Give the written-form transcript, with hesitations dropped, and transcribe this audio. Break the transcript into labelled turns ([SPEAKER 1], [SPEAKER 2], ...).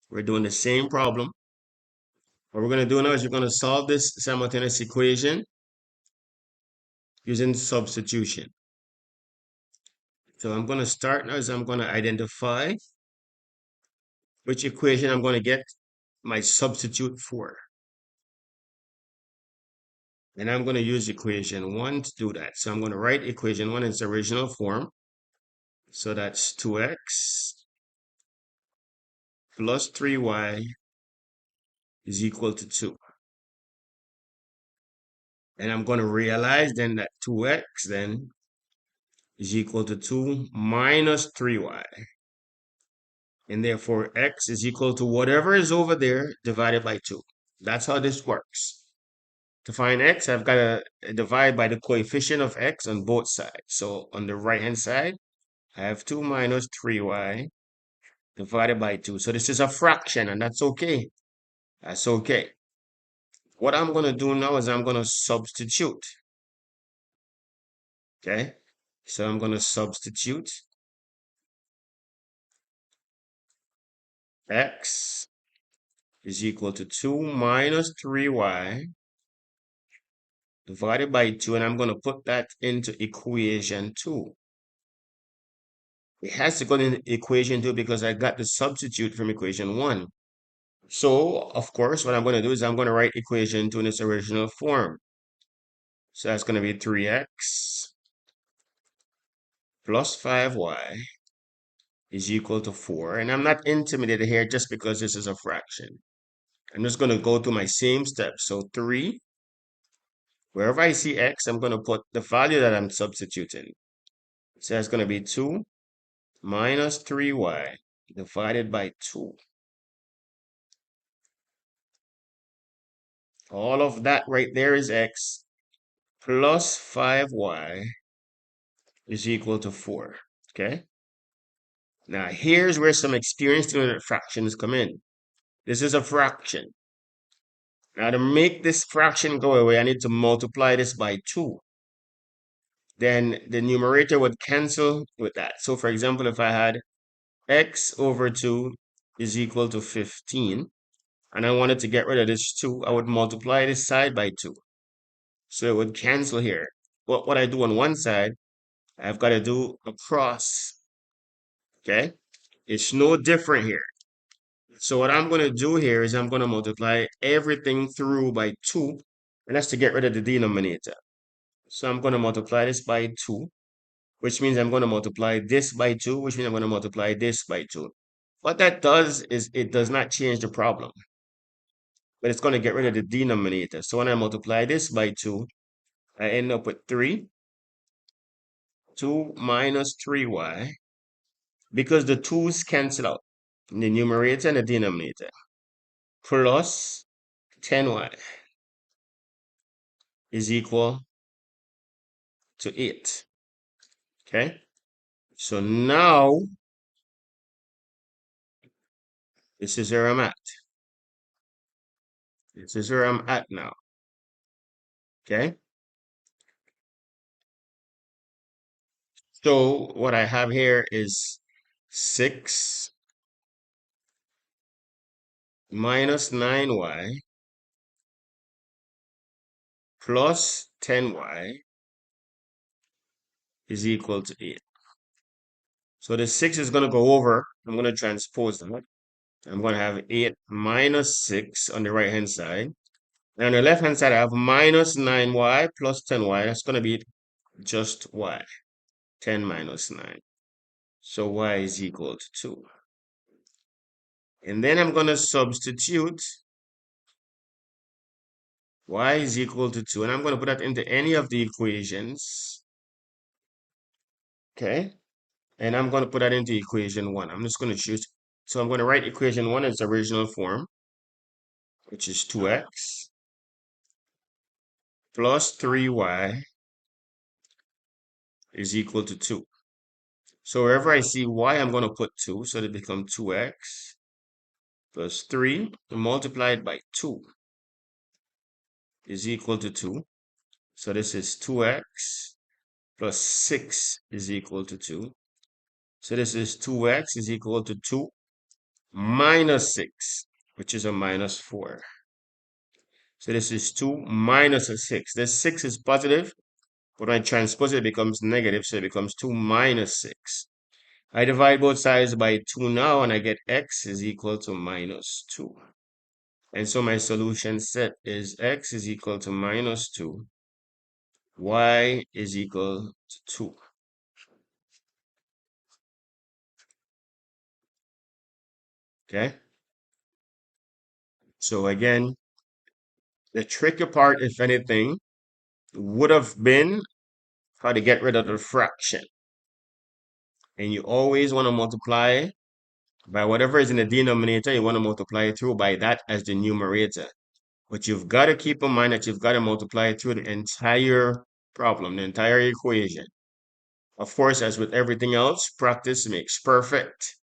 [SPEAKER 1] We're doing the same problem. What we're going to do now is we're going to solve this simultaneous equation using substitution. So I'm going to start now is I'm going to identify which equation I'm going to get my substitute for. And I'm going to use equation 1 to do that. So I'm going to write equation 1 in its original form. So that's 2x plus 3y is equal to 2. And I'm going to realize then that 2x then is equal to 2 minus 3y. And therefore, x is equal to whatever is over there divided by 2. That's how this works. To find x, I've got to divide by the coefficient of x on both sides. So on the right-hand side, I have 2 minus 3y divided by 2. So this is a fraction, and that's okay. That's okay. What I'm going to do now is I'm going to substitute. Okay? So I'm going to substitute x is equal to 2 minus 3y divided by 2, and I'm going to put that into equation 2. It has to go in equation 2 because I got the substitute from equation 1. So, of course, what I'm going to do is I'm going to write equation 2 in its original form. So that's going to be 3x plus 5y is equal to 4. And I'm not intimidated here just because this is a fraction. I'm just going to go through my same steps. So 3, wherever I see x, I'm going to put the value that I'm substituting. So that's going to be 2 minus 3y divided by 2. All of that right there is x plus 5y is equal to 4. Okay? Now, here's where some experienced student fractions come in. This is a fraction. Now, to make this fraction go away, I need to multiply this by 2. Then the numerator would cancel with that. So, for example, if I had x over 2 is equal to 15, and I wanted to get rid of this 2, I would multiply this side by 2. So it would cancel here. What I do on one side, I've got to do across. Okay? It's no different here. So what I'm going to do here is I'm going to multiply everything through by 2, and that's to get rid of the denominator. So I'm going to multiply this by 2, which means I'm going to multiply this by 2, which means I'm going to multiply this by 2. What that does is it does not change the problem, but it's going to get rid of the denominator. So when I multiply this by 2, I end up with 3. 2 minus 3y, because the 2's cancel out in the numerator and the denominator, plus 10y is equal to 8. Okay? So now, this is where I'm at. This is where I'm at now. Okay? So what I have here is 6 minus 9y plus 10y is equal to 8. So the 6 is going to go over. I'm going to transpose them. I'm going to have 8 minus 6 on the right-hand side. And on the left-hand side, I have minus 9y plus 10y. That's going to be just y. 10 minus 9. So y is equal to 2. And then I'm going to substitute y is equal to 2. And I'm going to put that into any of the equations. Okay? And I'm going to put that into equation 1. I'm just going to choose. So I'm going to write equation 1 in its original form, which is 2x plus 3y is equal to 2. So wherever I see y, I'm going to put 2. So it becomes 2x plus 3 multiplied by 2 is equal to 2. So this is 2x plus 6 is equal to 2. So this is 2x is equal to 2 minus 6, which is a minus 4. So this is 2 minus a 6. This 6 is positive, but when I transpose it, it becomes negative, so it becomes 2 minus 6. I divide both sides by 2 now, and I get x is equal to minus 2. And so my solution set is x is equal to minus 2, y is equal to 2. Okay? So again, the tricky part, if anything, would have been how to get rid of the fraction. And you always want to multiply by whatever is in the denominator, you want to multiply through by that as the numerator. But you've got to keep in mind that you've got to multiply through the entire problem, the entire equation. Of course, as with everything else, practice makes perfect.